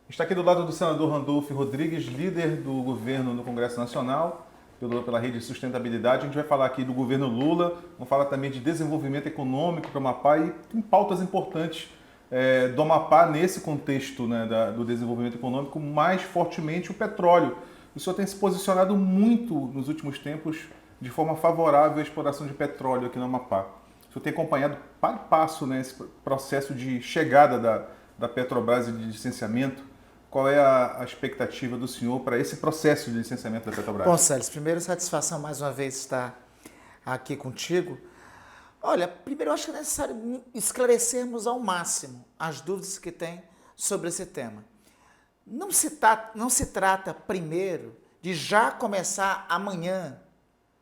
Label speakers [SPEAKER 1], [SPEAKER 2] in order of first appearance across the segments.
[SPEAKER 1] Está aqui do lado do senador Randolfo Rodrigues, líder do governo no Congresso Nacional, pela Rede de Sustentabilidade. A gente vai falar aqui do governo Lula, vamos falar também de desenvolvimento econômico para o Amapá e tem pautas importantes do Amapá nesse contexto, né, do desenvolvimento econômico, mais fortemente o petróleo. O senhor tem se posicionado muito nos últimos tempos de forma favorável à exploração de petróleo aqui no Amapá. O senhor tem acompanhado passo a passo, né, esse processo de chegada da Petrobras e de licenciamento. Qual é a expectativa do senhor para esse processo de licenciamento da Petrobras?
[SPEAKER 2] Bom, Sérgio, primeiro, satisfação mais uma vez estar aqui contigo. Olha, primeiro eu acho que é necessário esclarecermos ao máximo as dúvidas que tem sobre esse tema. Não se trata primeiro de já começar amanhã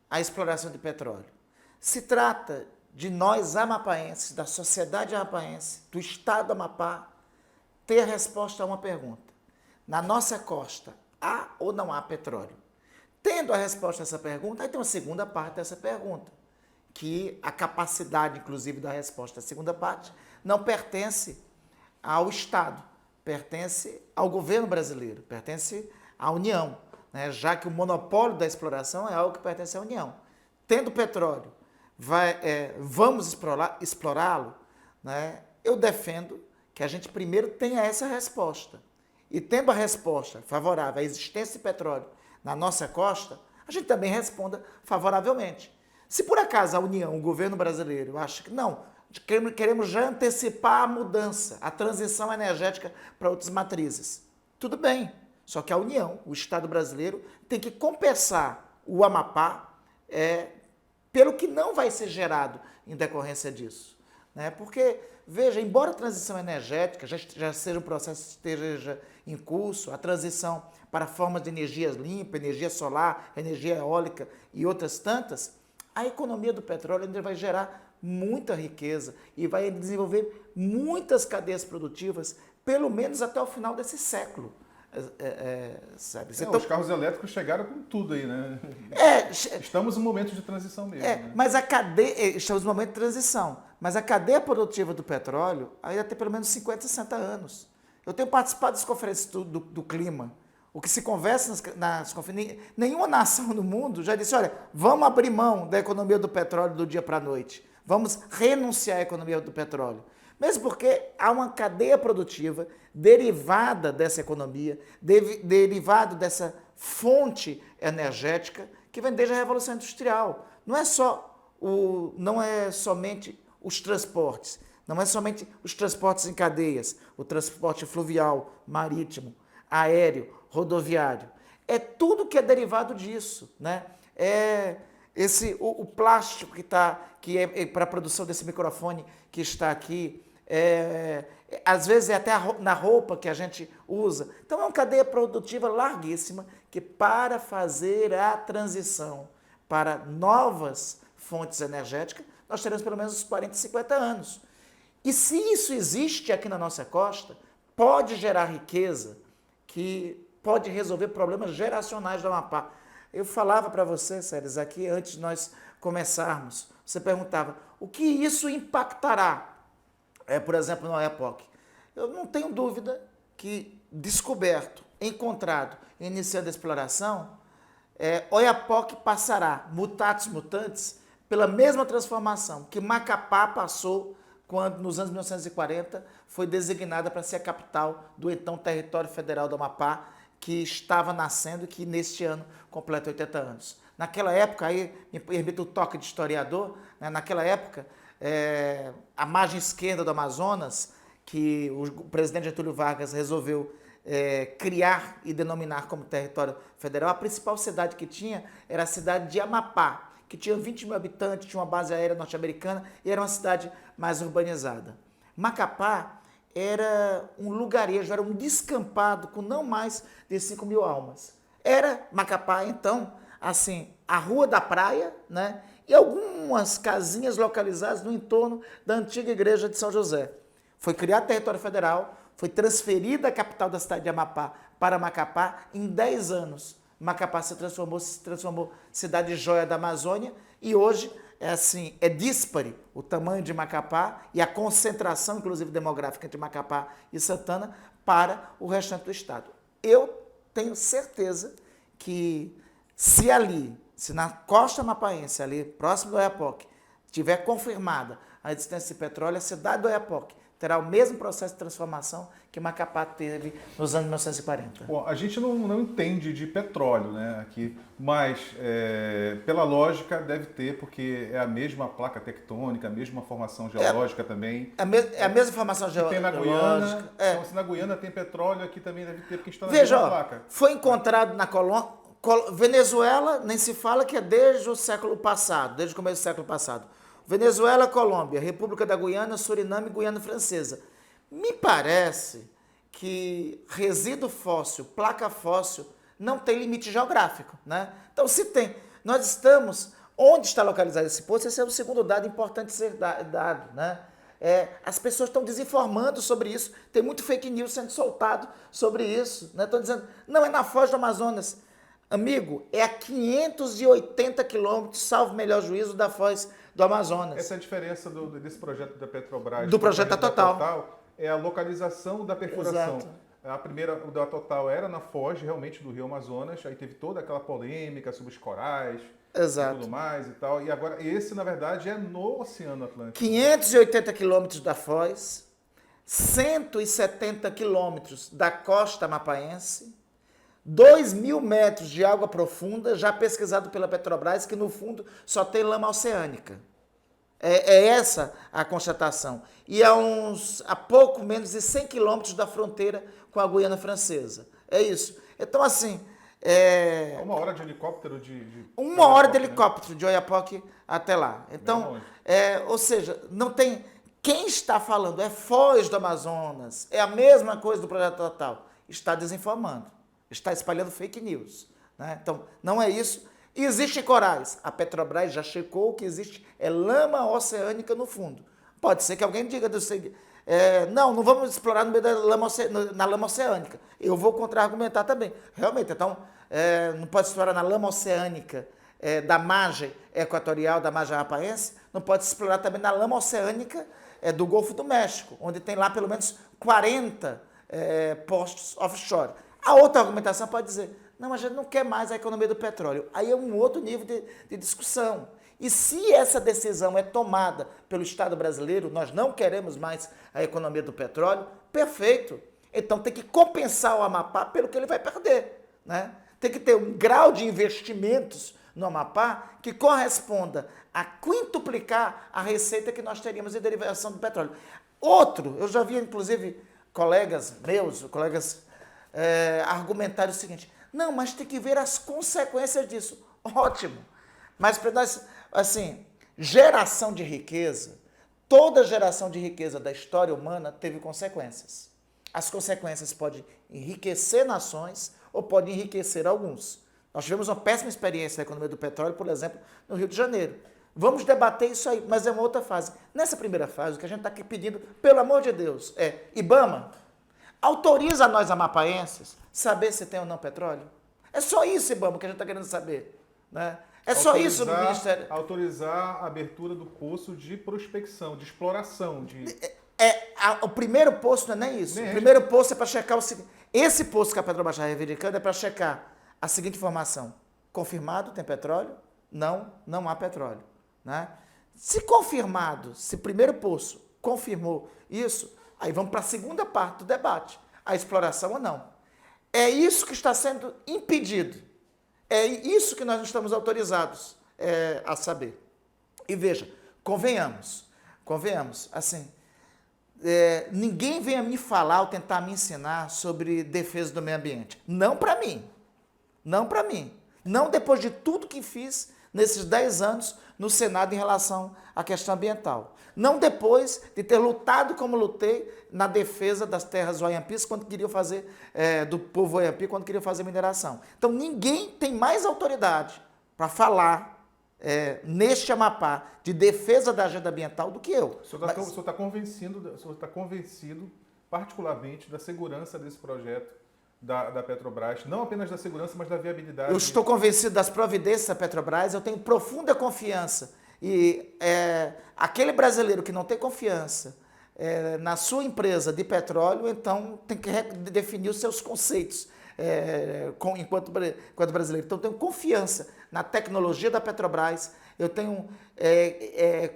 [SPEAKER 2] a exploração de petróleo. Se trata de nós amapaenses, da sociedade amapaense, do estado do Amapá, ter a resposta a uma pergunta. Na nossa costa, há ou não há petróleo? Tendo a resposta a essa pergunta, aí tem uma segunda parte dessa pergunta, que a capacidade, inclusive, da resposta à segunda parte não pertence ao Estado, pertence ao governo brasileiro, pertence à União, né? Já que o monopólio da exploração é algo que pertence à União. Tendo petróleo, vamos explorá-lo, né? Eu defendo que a gente primeiro tenha essa resposta. E tendo a resposta favorável à existência de petróleo na nossa costa, a gente também responda favoravelmente. Se por acaso a União, o governo brasileiro, acha que não, queremos já antecipar a mudança, a transição energética para outras matrizes, tudo bem. Só que a União, o Estado brasileiro, tem que compensar o Amapá pelo que não vai ser gerado em decorrência disso. Né? Porque, veja, embora a transição energética já seja um processo que esteja em curso, a transição para formas de energia limpa, energia solar, energia eólica e outras tantas, a economia do petróleo ainda vai gerar muita riqueza e vai desenvolver muitas cadeias produtivas, pelo menos até o final desse século. Sabe?
[SPEAKER 1] Os carros elétricos chegaram com tudo aí, né? Estamos em um momento de transição mesmo. Né?
[SPEAKER 2] Mas estamos em um momento de transição, mas a cadeia produtiva do petróleo ainda tem pelo menos 50, 60 anos. Eu tenho participado das conferências do clima. O que se conversa nas conferências, nenhuma nação no mundo já disse, olha, vamos abrir mão da economia do petróleo do dia para a noite. Vamos renunciar à economia do petróleo. Mesmo porque há uma cadeia produtiva derivada dessa economia, derivado dessa fonte energética que vem desde a Revolução Industrial. Não é somente os transportes, não é somente os transportes em cadeias, o transporte fluvial, marítimo, aéreo, rodoviário. É tudo que é derivado disso, né? O plástico que é para a produção desse microfone que está aqui, às vezes é até na roupa que a gente usa. Então é uma cadeia produtiva larguíssima que, para fazer a transição para novas fontes energéticas, nós teremos pelo menos uns 40, 50 anos. E se isso existe aqui na nossa costa, pode gerar riqueza que pode resolver problemas geracionais do Amapá. Eu falava para você, Séries, aqui antes de nós começarmos, você perguntava, o que isso impactará, por exemplo, no Oiapoque? Eu não tenho dúvida que, descoberto, encontrado, iniciando a exploração, Oiapoque passará, mutatis mutandis, pela mesma transformação que Macapá passou quando, nos anos 1940, foi designada para ser a capital do então território federal do Amapá, que estava nascendo e que neste ano completa 80 anos. Naquela época, aí me permite o toque de historiador, né? Naquela época, a margem esquerda do Amazonas, que o presidente Getúlio Vargas resolveu criar e denominar como território federal, a principal cidade que tinha era a cidade de Amapá, que tinha 20 mil habitantes, tinha uma base aérea norte-americana e era uma cidade mais urbanizada. Macapá era um lugarejo, era um descampado com não mais de 5 mil almas. Era Macapá, então, assim, a rua da praia, né? E algumas casinhas localizadas no entorno da antiga igreja de São José. Foi criado território federal, foi transferida a capital da cidade de Amapá para Macapá em 10 anos. Macapá se transformou cidade joia da Amazônia e hoje é díspare o tamanho de Macapá e a concentração, inclusive demográfica, entre Macapá e Santana para o restante do estado. Eu tenho certeza que se na costa amapaense, ali próximo do Oiapoque, tiver confirmada a existência de petróleo, a cidade do Oiapoque terá o mesmo processo de transformação que Macapá teve nos anos 1940.
[SPEAKER 1] Bom, a gente não entende de petróleo, né, aqui, mas pela lógica deve ter, porque é a mesma placa tectônica, a mesma formação geológica também.
[SPEAKER 2] É a mesma formação geológica.
[SPEAKER 1] Tem na Guiana, então se na Guiana tem petróleo, aqui também deve ter, porque a gente está na
[SPEAKER 2] Veja,
[SPEAKER 1] mesma placa.
[SPEAKER 2] foi encontrado na Colômbia, Venezuela, nem se fala que é desde o século passado, desde o começo do século passado. Venezuela, Colômbia, República da Guiana, Suriname e Guiana Francesa. Me parece que resíduo fóssil, placa fóssil, não tem limite geográfico, né? Então, se tem, nós estamos, onde está localizado esse poço, esse é o segundo dado importante ser dado, né? As pessoas estão desinformando sobre isso, tem muito fake news sendo soltado sobre isso, né? Estão dizendo, não, é na foz do Amazonas. Amigo, é a 580 quilômetros, salvo melhor juízo, da foz do Amazonas.
[SPEAKER 1] Essa é a diferença desse projeto da Petrobras.
[SPEAKER 2] Do projeto da Total.
[SPEAKER 1] É a localização da perfuração.
[SPEAKER 2] Exato.
[SPEAKER 1] A primeira, o da Total, era na foz realmente do Rio Amazonas, aí teve toda aquela polêmica sobre os corais.
[SPEAKER 2] Exato.
[SPEAKER 1] E tudo mais e tal. E agora, esse, na verdade, é no Oceano Atlântico.
[SPEAKER 2] 580 quilômetros da foz, 170 quilômetros da costa amapaense, 2.000 metros de água profunda, já pesquisado pela Petrobras, que no fundo só tem lama oceânica. É essa a constatação. E a pouco menos de 100 quilômetros da fronteira com a Guiana Francesa. É isso. Então, assim...
[SPEAKER 1] Uma hora de helicóptero
[SPEAKER 2] Uma hora de helicóptero, de Oiapoque até lá. Então, ou seja, não tem... Quem está falando é Foz do Amazonas, é a mesma coisa do Projeto Total. Está desinformando. Está espalhando fake news, né? Então, não é isso. E existem corais. A Petrobras já checou que existe lama oceânica no fundo. Pode ser que alguém diga não vamos explorar no meio da na lama oceânica. Eu vou contra-argumentar também. Realmente, então, não pode explorar na lama oceânica da margem equatorial, da margem amapaense, não pode se explorar também na lama oceânica do Golfo do México, onde tem lá pelo menos 40 postos offshore. A outra argumentação pode dizer, não, a gente não quer mais a economia do petróleo. Aí é um outro nível de discussão. E se essa decisão é tomada pelo Estado brasileiro, nós não queremos mais a economia do petróleo, perfeito. Então tem que compensar o Amapá pelo que ele vai perder, né? Tem que ter um grau de investimentos no Amapá que corresponda a quintuplicar a receita que nós teríamos em derivação do petróleo. Outro, eu já vi inclusive colegas argumentar o seguinte, não, mas tem que ver as consequências disso. Ótimo, mas para nós, assim, geração de riqueza, toda geração de riqueza da história humana teve consequências. As consequências podem enriquecer nações ou podem enriquecer alguns. Nós tivemos uma péssima experiência na economia do petróleo, por exemplo, no Rio de Janeiro. Vamos debater isso aí, mas é uma outra fase. Nessa primeira fase, o que a gente está aqui pedindo, pelo amor de Deus, IBAMA, autoriza a nós amapaenses saber se tem ou não petróleo. É só isso, IBAMA, que a gente está querendo saber, né? É só isso no Ministério.
[SPEAKER 1] Autorizar a abertura do poço de prospecção, de exploração.
[SPEAKER 2] O primeiro poço não é nem isso. O primeiro poço é para checar o seguinte. Esse poço que a Petrobras está reivindicando é para checar a seguinte informação. Confirmado, tem petróleo? Não, não há petróleo, né? Se confirmado, se o primeiro poço confirmou isso, aí vamos para a segunda parte do debate. A exploração ou não. É isso que está sendo impedido. É isso que nós não estamos autorizados a saber. E veja, convenhamos, assim, ninguém venha me falar ou tentar me ensinar sobre defesa do meio ambiente. Não para mim. Não depois de tudo que fiz nesses 10 anos no Senado em relação à questão ambiental. Não depois de ter lutado como lutei na defesa das terras oiampis quando queriam fazer, do povo oiampi, quando queriam fazer mineração. Então, ninguém tem mais autoridade para falar neste Amapá de defesa da agenda ambiental do que eu.
[SPEAKER 1] O senhor está convencido particularmente da segurança desse projeto da Petrobras, não apenas da segurança, mas da viabilidade.
[SPEAKER 2] Eu estou convencido das providências da Petrobras, eu tenho profunda confiança. E aquele brasileiro que não tem confiança na sua empresa de petróleo, então tem que definir os seus conceitos enquanto brasileiro. Então, eu tenho confiança na tecnologia da Petrobras, eu tenho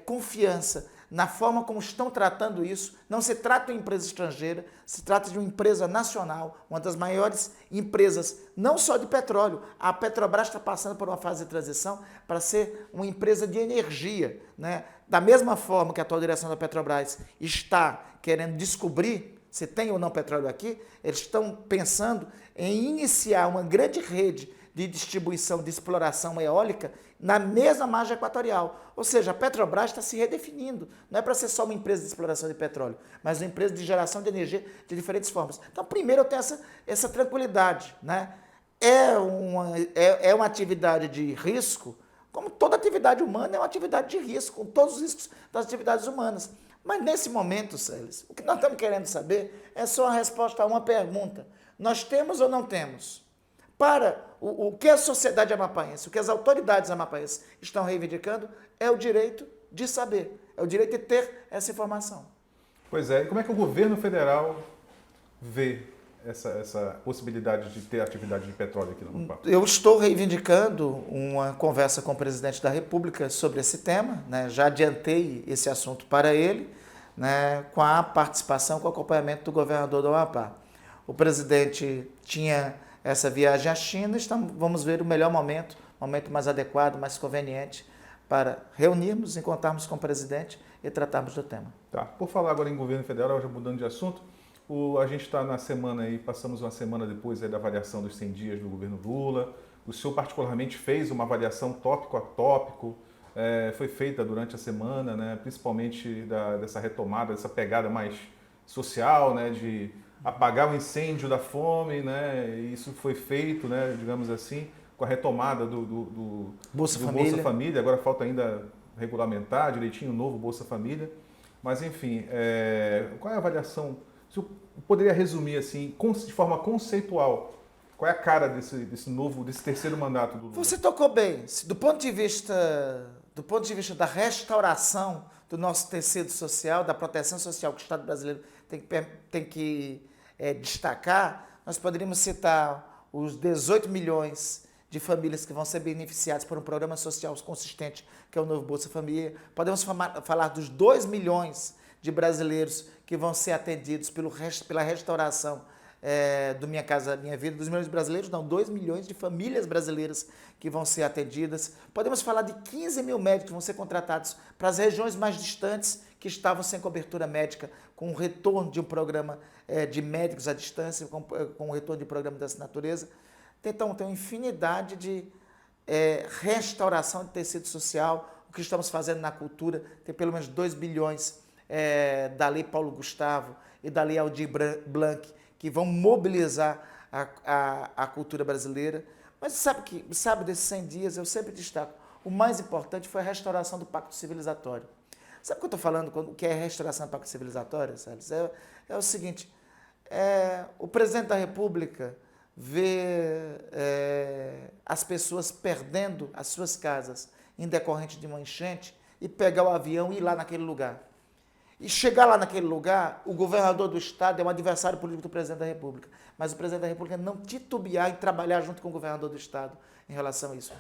[SPEAKER 2] confiança na forma como estão tratando isso. Não se trata de uma empresa estrangeira, se trata de uma empresa nacional, uma das maiores empresas, não só de petróleo. A Petrobras está passando por uma fase de transição para ser uma empresa de energia, né? Da mesma forma que a atual direção da Petrobras está querendo descobrir se tem ou não petróleo aqui, eles estão pensando em iniciar uma grande rede de distribuição de exploração eólica na mesma margem equatorial. Ou seja, a Petrobras está se redefinindo. Não é para ser só uma empresa de exploração de petróleo, mas uma empresa de geração de energia de diferentes formas. Então, primeiro eu tenho essa tranquilidade, né? É uma atividade de risco, como toda atividade humana é uma atividade de risco, com todos os riscos das atividades humanas. Mas nesse momento, Célis, o que nós estamos querendo saber é só a resposta a uma pergunta. Nós temos ou não temos? Para o que a sociedade amapaense, o que as autoridades amapaenses estão reivindicando é o direito de saber, é o direito de ter essa informação.
[SPEAKER 1] Pois é, e como é que o governo federal vê essa possibilidade de ter atividade de petróleo aqui no Amapá?
[SPEAKER 2] Eu estou reivindicando uma conversa com o presidente da República sobre esse tema, né? Já adiantei esse assunto para ele, né? Com a participação, com o acompanhamento do governador do Amapá. O presidente tinha essa viagem à China, vamos ver o melhor momento mais adequado, mais conveniente para reunirmos, encontrarmos com o presidente e tratarmos do tema.
[SPEAKER 1] Tá. Por falar agora em governo federal, já mudando de assunto, a gente está na semana aí, passamos uma semana depois aí da avaliação dos 100 dias do governo Lula. O senhor particularmente fez uma avaliação tópico a tópico, foi feita durante a semana, né, principalmente dessa retomada, dessa pegada mais social, né, de apagar o incêndio da fome, né? E isso foi feito, né, digamos assim, com a retomada do
[SPEAKER 2] Bolsa
[SPEAKER 1] Família. Agora falta ainda regulamentar direitinho o novo Bolsa Família. Mas, enfim, qual é a avaliação? Se eu poderia resumir assim, de forma conceitual, qual é a cara desse terceiro mandato do Lula?
[SPEAKER 2] Você tocou bem. Do ponto de vista da restauração do nosso tecido social, da proteção social que o Estado brasileiro tem que destacar, nós poderíamos citar os 18 milhões de famílias que vão ser beneficiadas por um programa social consistente, que é o novo Bolsa Família. Podemos falar dos 2 milhões de brasileiros que vão ser atendidos pela restauração do Minha Casa Minha Vida, 2 milhões de brasileiros, não, 2 milhões de famílias brasileiras que vão ser atendidas. Podemos falar de 15 mil médicos que vão ser contratados para as regiões mais distantes que estavam sem cobertura médica, com o retorno de um programa de médicos à distância, com o retorno de um programa dessa natureza. Então, tem uma infinidade de restauração de tecido social, o que estamos fazendo na cultura, tem pelo menos 2 bilhões da Lei Paulo Gustavo e da Lei Aldir Blanc, que vão mobilizar a cultura brasileira. Mas sabe desses 100 dias, eu sempre destaco, o mais importante foi a restauração do Pacto Civilizatório. Sabe o que eu estou falando, o que é restauração do Pacto Civilizatório, Salles? É o seguinte, o presidente da República vê as pessoas perdendo as suas casas em decorrente de uma enchente e pegar o avião e ir lá naquele lugar. E chegar lá naquele lugar, o governador do estado é um adversário político do presidente da República. Mas o presidente da República não titubear em trabalhar junto com o governador do estado em relação a isso.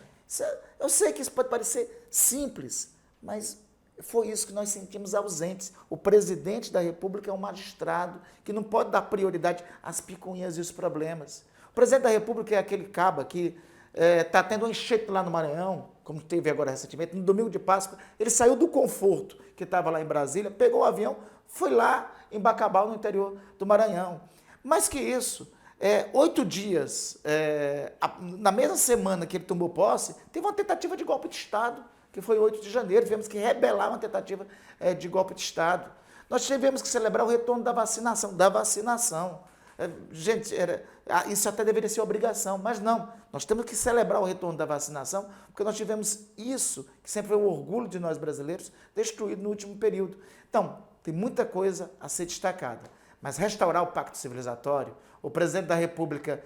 [SPEAKER 2] Eu sei que isso pode parecer simples, mas foi isso que nós sentimos ausentes. O presidente da República é um magistrado que não pode dar prioridade às picuinhas e os problemas. O presidente da República é aquele caba que está tendo um enchente lá no Maranhão, como teve agora recentemente, no domingo de Páscoa. Ele saiu do conforto que estava lá em Brasília, pegou o avião, foi lá em Bacabal, no interior do Maranhão. Mais que isso, 8 dias, na mesma semana que ele tomou posse, teve uma tentativa de golpe de Estado, que foi 8 de janeiro, tivemos que rebelar uma tentativa de golpe de Estado. Nós tivemos que celebrar o retorno da vacinação. Gente, isso até deveria ser obrigação, mas não. Nós temos que celebrar o retorno da vacinação, porque nós tivemos isso, que sempre foi um orgulho de nós brasileiros, destruído no último período. Então, tem muita coisa a ser destacada. Mas restaurar o Pacto Civilizatório, o presidente da República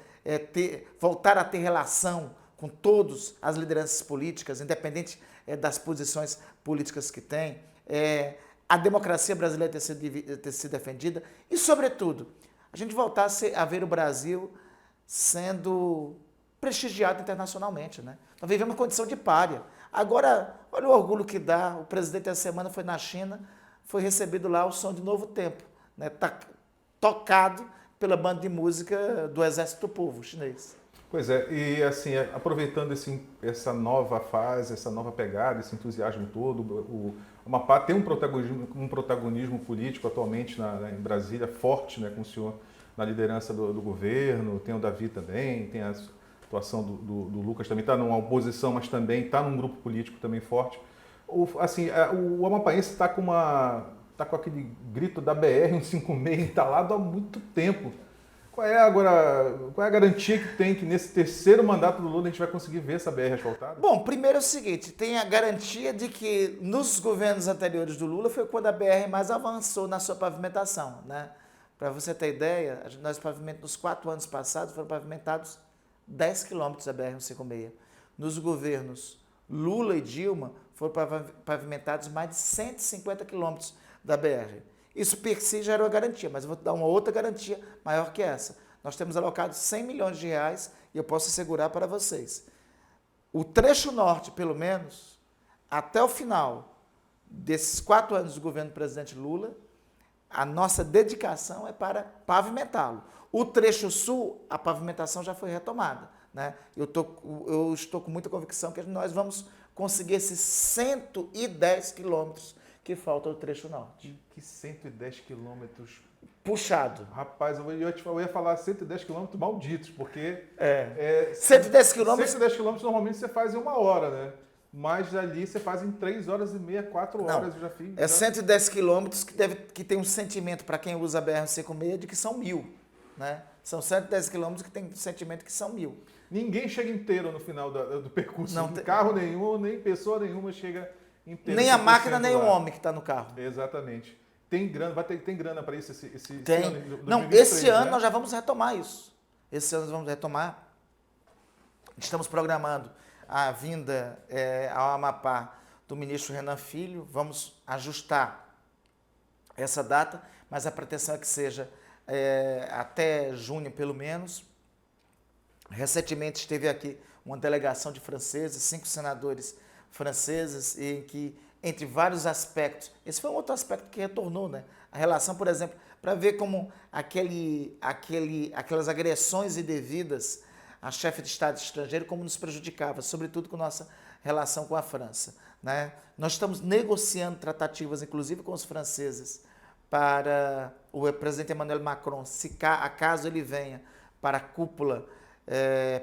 [SPEAKER 2] voltar a ter relação com todas as lideranças políticas, independente das posições políticas que tem, a democracia brasileira ter sido defendida e, sobretudo, a gente voltar a ver o Brasil sendo prestigiado internacionalmente, né? Nós vivemos uma condição de pária. Agora, olha o orgulho que dá. O presidente essa semana foi na China, foi recebido lá o som de Novo Tempo, né? Tocado pela banda de música do Exército do Povo chinês.
[SPEAKER 1] Pois é, e assim, aproveitando essa nova fase, essa nova pegada, esse entusiasmo todo, o Amapá tem um protagonismo político atualmente em Brasília forte, né, com o senhor na liderança do governo, tem o Davi também, tem a atuação do Lucas também, está numa oposição, mas também está num grupo político também forte. O amapaense está com aquele grito da BR-156 entalado há muito tempo. Qual é a garantia que tem que nesse terceiro mandato do Lula a gente vai conseguir ver essa BR asfaltada?
[SPEAKER 2] Bom, primeiro é o seguinte, tem a garantia de que nos governos anteriores do Lula foi quando a BR mais avançou na sua pavimentação, né? Para você ter ideia, nos 4 anos passados foram pavimentados 10 quilômetros da BR-156. Nos governos Lula e Dilma foram pavimentados mais de 150 quilômetros da BR. Isso per si já era uma garantia, mas eu vou dar uma outra garantia maior que essa. Nós temos alocado 100 milhões de reais e eu posso assegurar para vocês. O trecho norte, pelo menos, até o final desses 4 anos do governo do presidente Lula, a nossa dedicação é para pavimentá-lo. O trecho sul, a pavimentação já foi retomada, né? Eu estou com muita convicção que nós vamos conseguir esses 110 quilômetros que falta do trecho norte.
[SPEAKER 1] Que 110 quilômetros?
[SPEAKER 2] Puxado.
[SPEAKER 1] Rapaz, eu ia falar 110 quilômetros malditos, porque...
[SPEAKER 2] 110 quilômetros...
[SPEAKER 1] 110 quilômetros normalmente você faz em 1 hora, né? Mas ali você faz em 3 horas e meia, 4 horas.
[SPEAKER 2] Não,
[SPEAKER 1] eu já fiz.
[SPEAKER 2] 110 quilômetros que tem um sentimento para quem usa a BR-156 de que são 1.000, né? São 110 quilômetros que tem um sentimento que são 1.000.
[SPEAKER 1] Tem chega inteiro no final do percurso.
[SPEAKER 2] Não,
[SPEAKER 1] carro nenhum, nem pessoa nenhuma chega inteiro.
[SPEAKER 2] Nem a máquina, nem o homem que está no carro.
[SPEAKER 1] Exatamente. Tem grana, tem grana para isso esse
[SPEAKER 2] tem.
[SPEAKER 1] ano? 2023,
[SPEAKER 2] não, esse ano
[SPEAKER 1] né?
[SPEAKER 2] nós já vamos retomar isso. Esse ano nós vamos retomar. Estamos programando a vinda ao Amapá do ministro Renan Filho. Vamos ajustar essa data, mas a pretensão é que seja até junho, pelo menos. Recentemente esteve aqui uma delegação de franceses, 5 senadores franceses, em que, entre vários aspectos, esse foi um outro aspecto que retornou, né? A relação, por exemplo, para ver como aquelas agressões indevidas a chefe de Estado estrangeiro, como nos prejudicava, sobretudo com nossa relação com a França, né? Nós estamos negociando tratativas, inclusive com os franceses, para o presidente Emmanuel Macron, acaso ele venha para a cúpula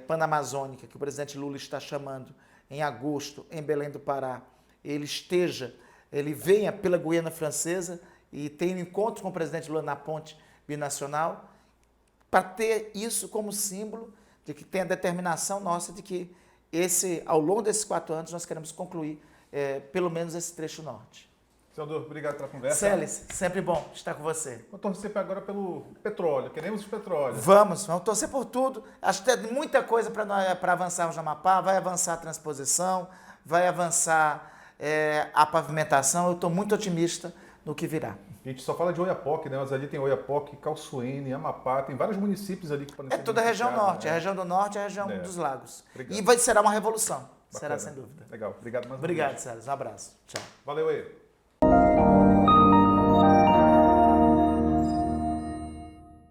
[SPEAKER 2] panamazônica, que o presidente Lula está chamando em agosto, em Belém do Pará, ele venha pela Guiana Francesa e tenha um encontro com o presidente Lula na ponte binacional, para ter isso como símbolo de que tem a determinação nossa de que ao longo desses 4 anos nós queremos concluir pelo menos esse trecho norte.
[SPEAKER 1] Senador, obrigado pela conversa.
[SPEAKER 2] Celes, sempre bom estar com você.
[SPEAKER 1] Vamos torcer agora pelo petróleo, queremos o petróleo.
[SPEAKER 2] Vamos torcer por tudo. Acho que tem muita coisa para avançarmos no Amapá, vai avançar a transposição, vai avançar a pavimentação. Eu estou muito otimista no que virá.
[SPEAKER 1] A gente só fala de Oiapoque, né? Mas ali tem Oiapoque, Calçoene, Amapá, tem vários municípios ali que podem ser
[SPEAKER 2] toda a região norte,
[SPEAKER 1] né?
[SPEAKER 2] A região do norte é a região dos lagos.
[SPEAKER 1] Obrigado.
[SPEAKER 2] E será uma revolução,
[SPEAKER 1] Bacana.
[SPEAKER 2] será sem dúvida.
[SPEAKER 1] Legal, obrigado mais uma vez.
[SPEAKER 2] Obrigado, Celes. Um abraço. Tchau.
[SPEAKER 1] Valeu aí.